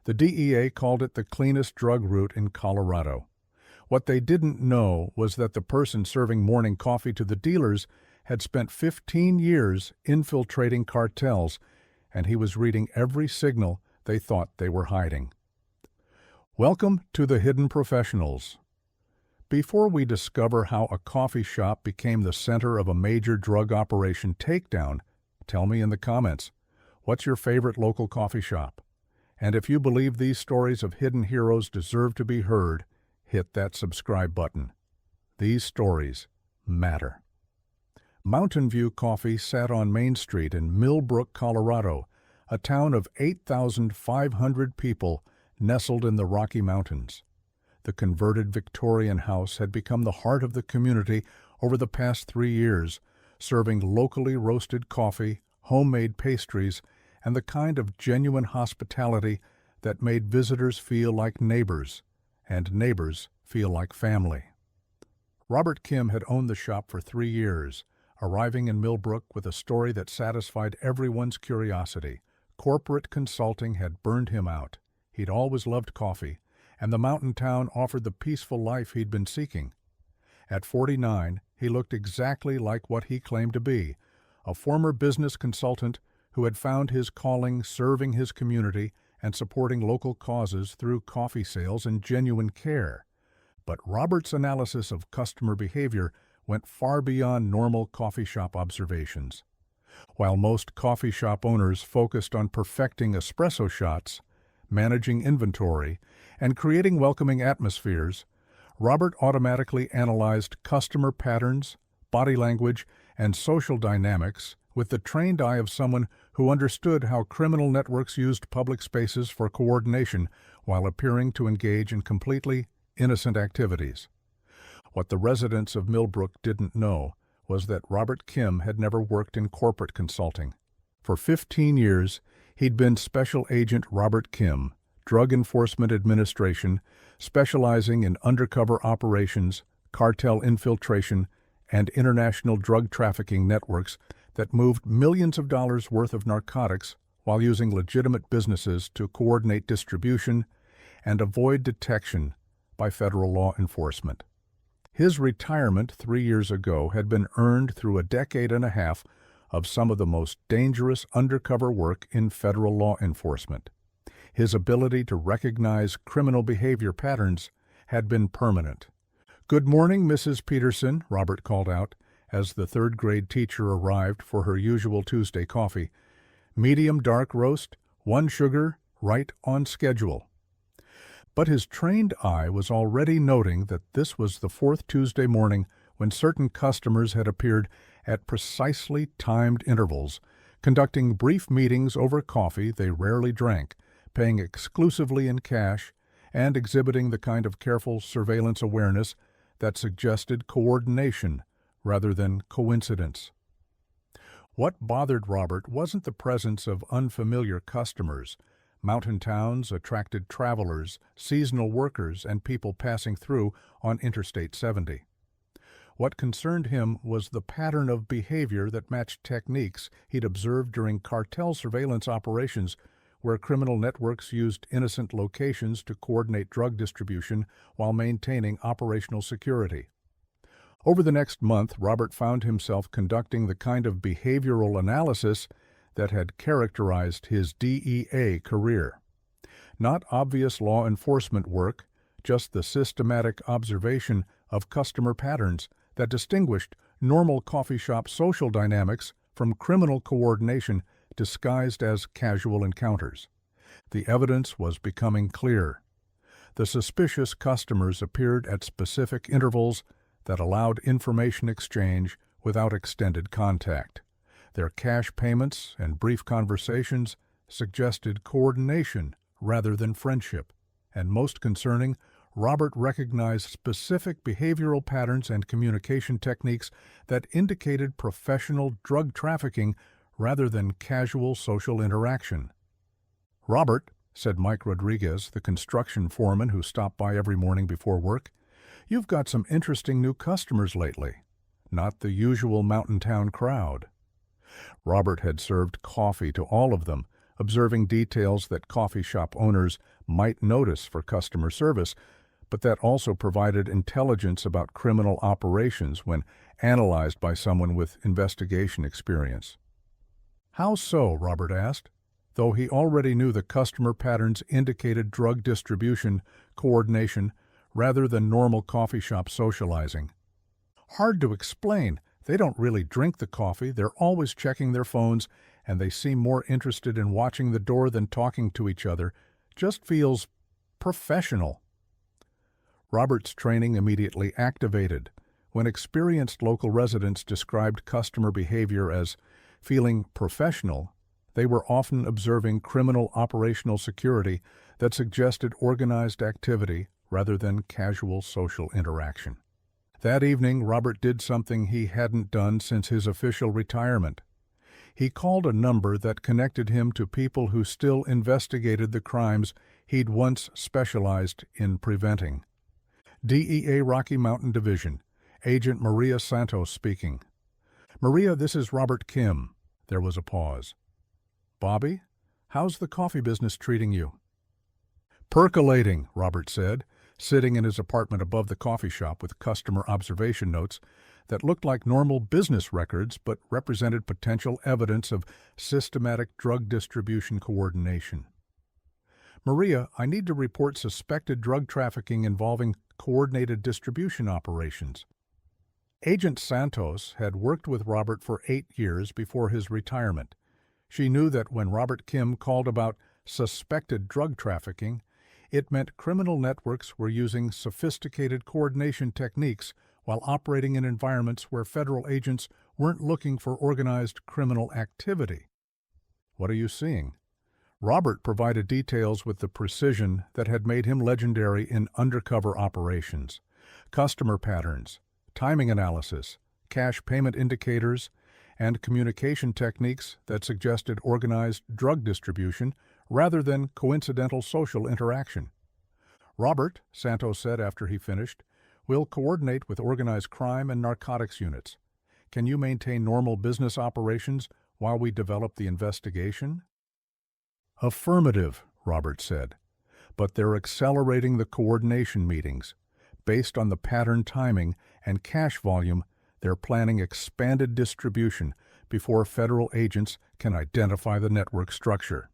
The DEA called it the cleanest drug route in Colorado. What they didn't know was that the person serving morning coffee to the dealers had spent 15 years infiltrating cartels, and he was reading every signal they thought they were hiding. Welcome to the Hidden Professionals. Before we discover how a coffee shop became the center of a major drug operation takedown, tell me in the comments, what's your favorite local coffee shop? And if you believe these stories of hidden heroes deserve to be heard, hit that subscribe button. These stories matter. Mountain View Coffee sat on Main Street in Millbrook, Colorado, a town of 8,500 people nestled in the Rocky Mountains. The converted Victorian house had become the heart of the community over the past 3 years, serving locally roasted coffee, homemade pastries, and the kind of genuine hospitality that made visitors feel like neighbors, and neighbors feel like family. Robert Kim had owned the shop for 3 years, arriving in Millbrook with a story that satisfied everyone's curiosity. Corporate consulting had burned him out. He'd always loved coffee, and the mountain town offered the peaceful life he'd been seeking. At 49, he looked exactly like what he claimed to be, a former business consultant who had found his calling serving his community and supporting local causes through coffee sales and genuine care. But Robert's analysis of customer behavior went far beyond normal coffee shop observations. While most coffee shop owners focused on perfecting espresso shots, managing inventory, and creating welcoming atmospheres, Robert automatically analyzed customer patterns, body language, and social dynamics with the trained eye of someone who understood how criminal networks used public spaces for coordination while appearing to engage in completely innocent activities. What the residents of Millbrook didn't know was that Robert Kim had never worked in corporate consulting. For 15 years, he'd been Special Agent Robert Kim, Drug Enforcement Administration, specializing in undercover operations, cartel infiltration, and international drug trafficking networks that moved millions of dollars worth of narcotics while using legitimate businesses to coordinate distribution and avoid detection by federal law enforcement. His retirement 3 years ago had been earned through a decade and a half of some of the most dangerous undercover work in federal law enforcement. His ability to recognize criminal behavior patterns had been permanent. "Good morning, Mrs. Peterson," Robert called out as the third-grade teacher arrived for her usual Tuesday coffee. "Medium dark roast, 1 sugar, right on schedule." But his trained eye was already noting that this was the 4th Tuesday morning when certain customers had appeared at precisely timed intervals, conducting brief meetings over coffee they rarely drank, paying exclusively in cash, and exhibiting the kind of careful surveillance awareness that suggested coordination rather than coincidence. What bothered Robert wasn't the presence of unfamiliar customers. Mountain towns attracted travelers, seasonal workers, and people passing through on Interstate 70. What concerned him was the pattern of behavior that matched techniques he'd observed during cartel surveillance operations where criminal networks used innocent locations to coordinate drug distribution while maintaining operational security. Over the next month, Robert found himself conducting the kind of behavioral analysis that had characterized his DEA career. Not obvious law enforcement work, just the systematic observation of customer patterns that distinguished normal coffee shop social dynamics from criminal coordination disguised as casual encounters. The evidence was becoming clear. The suspicious customers appeared at specific intervals that allowed information exchange without extended contact. Their cash payments and brief conversations suggested coordination rather than friendship. And most concerning, Robert recognized specific behavioral patterns and communication techniques that indicated professional drug trafficking rather than casual social interaction. "Robert," said Mike Rodriguez, the construction foreman who stopped by every morning before work, "you've got some interesting new customers lately. Not the usual mountain town crowd." Robert had served coffee to all of them, observing details that coffee shop owners might notice for customer service, but that also provided intelligence about criminal operations when analyzed by someone with investigation experience. How so? Robert asked, though he already knew the customer patterns indicated drug distribution coordination rather than normal coffee shop socializing. Hard to explain. They don't really drink the coffee, they're always checking their phones, and they seem more interested in watching the door than talking to each other. Just feels professional. Robert's training immediately activated. When experienced local residents described customer behavior as feeling professional, they were often observing criminal operational security that suggested organized activity rather than casual social interaction. That evening, Robert did something he hadn't done since his official retirement. He called a number that connected him to people who still investigated the crimes he'd once specialized in preventing. DEA Rocky Mountain Division, Agent Maria Santos speaking. "Maria, this is Robert Kim." There was a pause. "Bobby, how's the coffee business treating you?" "Percolating," Robert said, sitting in his apartment above the coffee shop with customer observation notes that looked like normal business records but represented potential evidence of systematic drug distribution coordination. "Maria, I need to report suspected drug trafficking involving coordinated distribution operations." Agent Santos had worked with Robert for 8 years before his retirement. She knew that when Robert Kim called about suspected drug trafficking, it meant criminal networks were using sophisticated coordination techniques while operating in environments where federal agents weren't looking for organized criminal activity. "What are you seeing?" Robert provided details with the precision that had made him legendary in undercover operations. Customer patterns, timing analysis, cash payment indicators, and communication techniques that suggested organized drug distribution rather than coincidental social interaction. "Robert," Santos said after he finished, "will coordinate with organized crime and narcotics units. Can you maintain normal business operations while we develop the investigation?" "Affirmative," Robert said, "but they're accelerating the coordination meetings. Based on the pattern timing and cash volume, they're planning expanded distribution before federal agents can identify the network structure."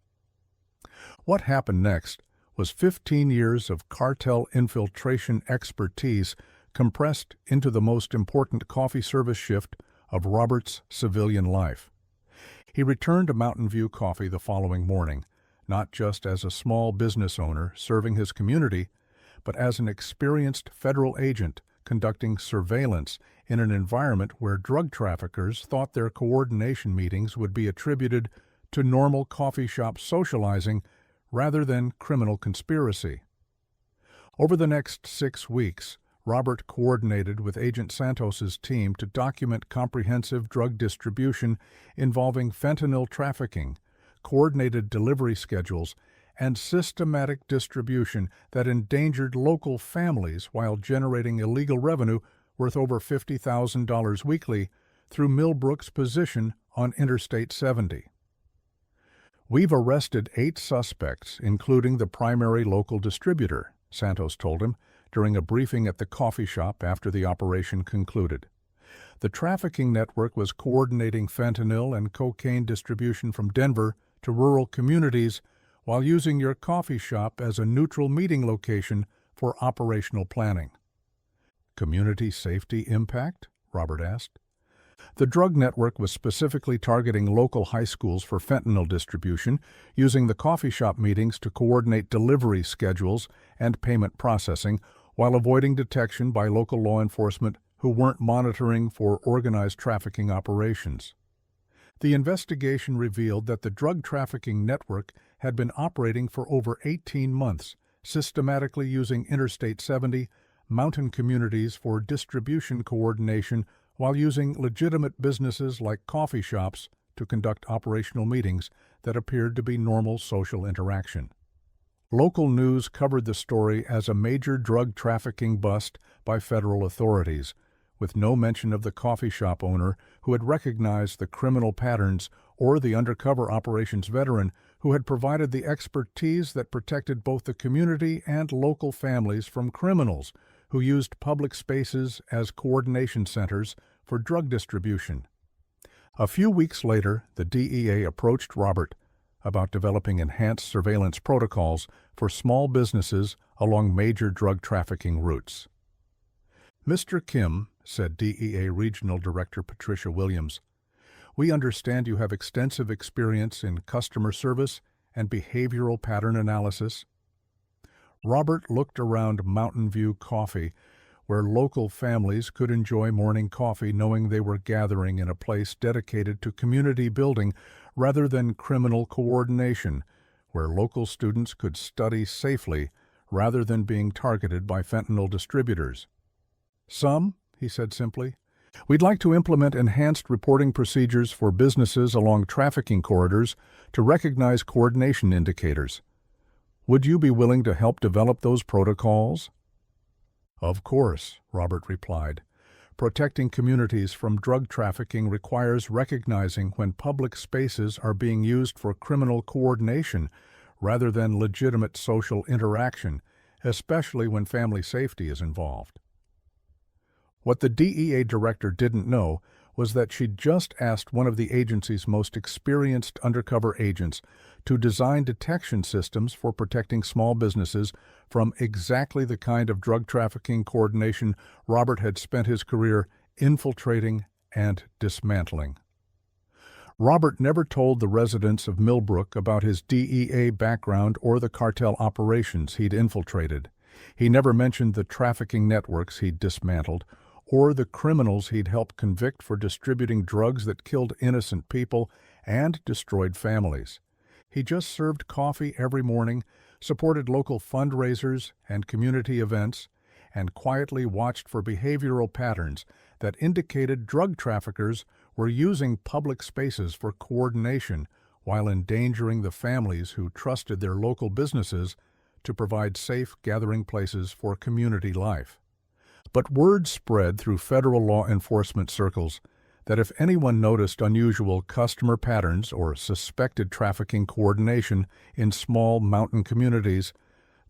What happened next was 15 years of cartel infiltration expertise compressed into the most important coffee service shift of Robert's civilian life. He returned to Mountain View Coffee the following morning, not just as a small business owner serving his community, but as an experienced federal agent conducting surveillance in an environment where drug traffickers thought their coordination meetings would be attributed to normal coffee shop socializing rather than criminal conspiracy. Over the next 6 weeks, Robert coordinated with Agent Santos's team to document comprehensive drug distribution involving fentanyl trafficking, coordinated delivery schedules, and systematic distribution that endangered local families while generating illegal revenue worth over $50,000 weekly through Millbrook's position on Interstate 70. "We've arrested 8 suspects, including the primary local distributor," Santos told him during a briefing at the coffee shop after the operation concluded. "The trafficking network was coordinating fentanyl and cocaine distribution from Denver to rural communities while using your coffee shop as a neutral meeting location for operational planning." "Community safety impact?" Robert asked. "The drug network was specifically targeting local high schools for fentanyl distribution, using the coffee shop meetings to coordinate delivery schedules and payment processing, while avoiding detection by local law enforcement who weren't monitoring for organized trafficking operations." The investigation revealed that the drug trafficking network had been operating for over 18 months, systematically using Interstate 70 mountain communities for distribution coordination while using legitimate businesses like coffee shops to conduct operational meetings that appeared to be normal social interaction. Local news covered the story as a major drug trafficking bust by federal authorities, with no mention of the coffee shop owner who had recognized the criminal patterns or the undercover operations veteran who had provided the expertise that protected both the community and local families from criminals who used public spaces as coordination centers for drug distribution. A few weeks later, the DEA approached Robert about developing enhanced surveillance protocols for small businesses along major drug trafficking routes. "Mr. Kim," said DEA Regional Director Patricia Williams, "we understand you have extensive experience in customer service and behavioral pattern analysis." Robert looked around Mountain View Coffee, where local families could enjoy morning coffee knowing they were gathering in a place dedicated to community building rather than criminal coordination, where local students could study safely rather than being targeted by fentanyl distributors. "Some," he said simply, "we'd like to implement enhanced reporting procedures for businesses along trafficking corridors to recognize coordination indicators. Would you be willing to help develop those protocols?" "Of course," Robert replied. "Protecting communities from drug trafficking requires recognizing when public spaces are being used for criminal coordination rather than legitimate social interaction, especially when family safety is involved." What the DEA director didn't know was that she'd just asked one of the agency's most experienced undercover agents to design detection systems for protecting small businesses from exactly the kind of drug trafficking coordination Robert had spent his career infiltrating and dismantling. Robert never told the residents of Millbrook about his DEA background or the cartel operations he'd infiltrated. He never mentioned the trafficking networks he'd dismantled or the criminals he'd helped convict for distributing drugs that killed innocent people and destroyed families. He just served coffee every morning, supported local fundraisers and community events, and quietly watched for behavioral patterns that indicated drug traffickers were using public spaces for coordination while endangering the families who trusted their local businesses to provide safe gathering places for community life. But word spread through federal law enforcement circles that if anyone noticed unusual customer patterns or suspected trafficking coordination in small mountain communities,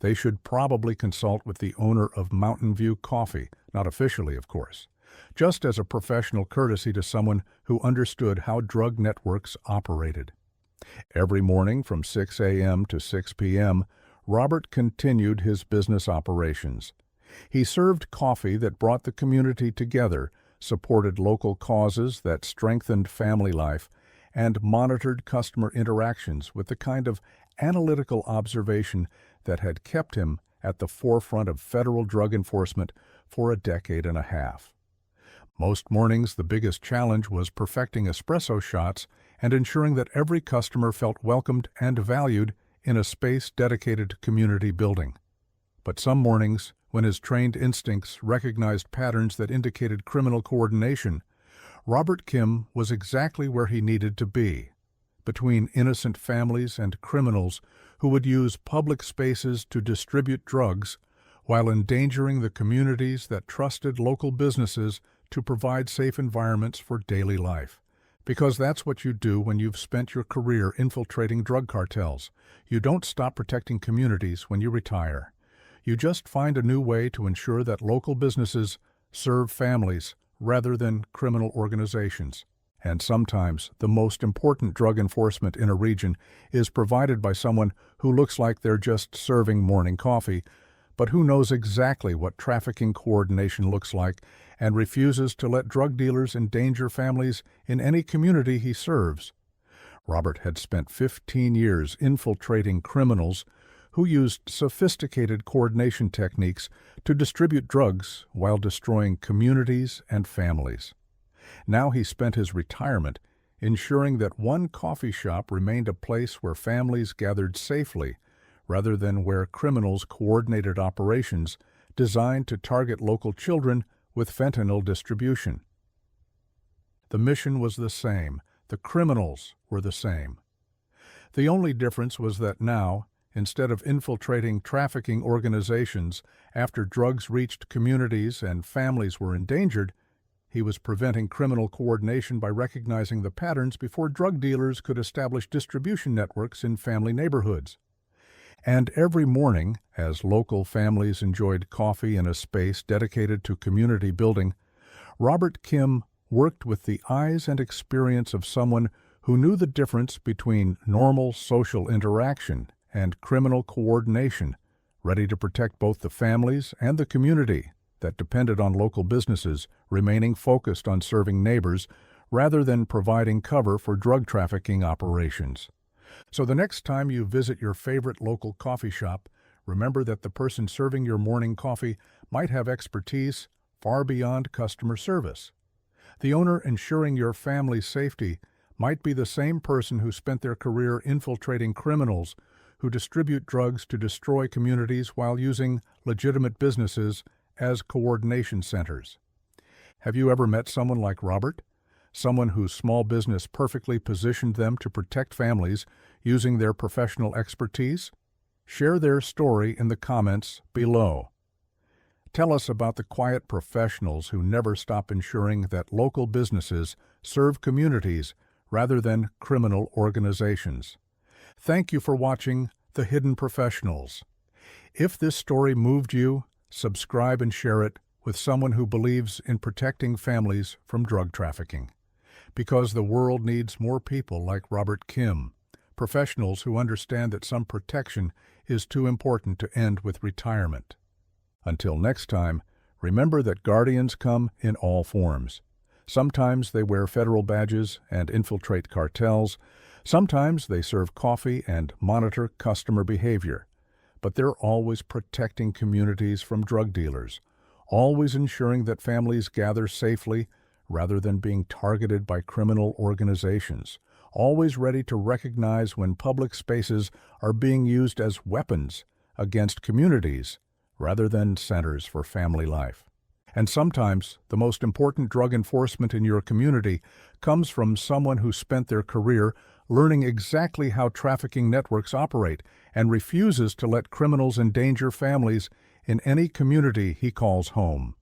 they should probably consult with the owner of Mountain View Coffee, not officially, of course, just as a professional courtesy to someone who understood how drug networks operated. Every morning from 6 a.m. to 6 p.m., Robert continued his business operations. He served coffee that brought the community together, supported local causes that strengthened family life, and monitored customer interactions with the kind of analytical observation that had kept him at the forefront of federal drug enforcement for a decade and a half. Most mornings, the biggest challenge was perfecting espresso shots and ensuring that every customer felt welcomed and valued in a space dedicated to community building. But some mornings, when his trained instincts recognized patterns that indicated criminal coordination, Robert Kim was exactly where he needed to be, between innocent families and criminals who would use public spaces to distribute drugs while endangering the communities that trusted local businesses to provide safe environments for daily life. Because that's what you do when you've spent your career infiltrating drug cartels. You don't stop protecting communities when you retire. You just find a new way to ensure that local businesses serve families rather than criminal organizations. And sometimes the most important drug enforcement in a region is provided by someone who looks like they're just serving morning coffee, but who knows exactly what trafficking coordination looks like and refuses to let drug dealers endanger families in any community he serves. Robert had spent 15 years infiltrating criminals who used sophisticated coordination techniques to distribute drugs while destroying communities and families. Now he spent his retirement ensuring that one coffee shop remained a place where families gathered safely rather than where criminals coordinated operations designed to target local children with fentanyl distribution. The mission was the same. The criminals were the same. The only difference was that now, instead of infiltrating trafficking organizations after drugs reached communities and families were endangered, He was preventing criminal coordination by recognizing the patterns before drug dealers could establish distribution networks in family neighborhoods. And every morning, as local families enjoyed coffee in a space dedicated to community building, Robert Kim worked with the eyes and experience of someone who knew the difference between normal social interaction and criminal coordination, ready to protect both the families and the community that depended on local businesses remaining focused on serving neighbors rather than providing cover for drug trafficking operations. So the next time you visit your favorite local coffee shop, remember that the person serving your morning coffee might have expertise far beyond customer service. The owner ensuring your family's safety might be the same person who spent their career infiltrating criminals who distribute drugs to destroy communities while using legitimate businesses as coordination centers. Have you ever met someone like Robert? Someone whose small business perfectly positioned them to protect families using their professional expertise? Share their story in the comments below. Tell us about the quiet professionals who never stop ensuring that local businesses serve communities rather than criminal organizations. Thank you for watching The Hidden Professionals. If this story moved you, subscribe and share it with someone who believes in protecting families from drug trafficking. Because the world needs more people like Robert Kim, professionals who understand that some protection is too important to end with retirement. Until next time, remember that guardians come in all forms. Sometimes they wear federal badges and infiltrate cartels. Sometimes they serve coffee and monitor customer behavior. But they're always protecting communities from drug dealers, always ensuring that families gather safely rather than being targeted by criminal organizations, always ready to recognize when public spaces are being used as weapons against communities rather than centers for family life. And sometimes the most important drug enforcement in your community comes from someone who spent their career learning exactly how trafficking networks operate and refuses to let criminals endanger families in any community he calls home.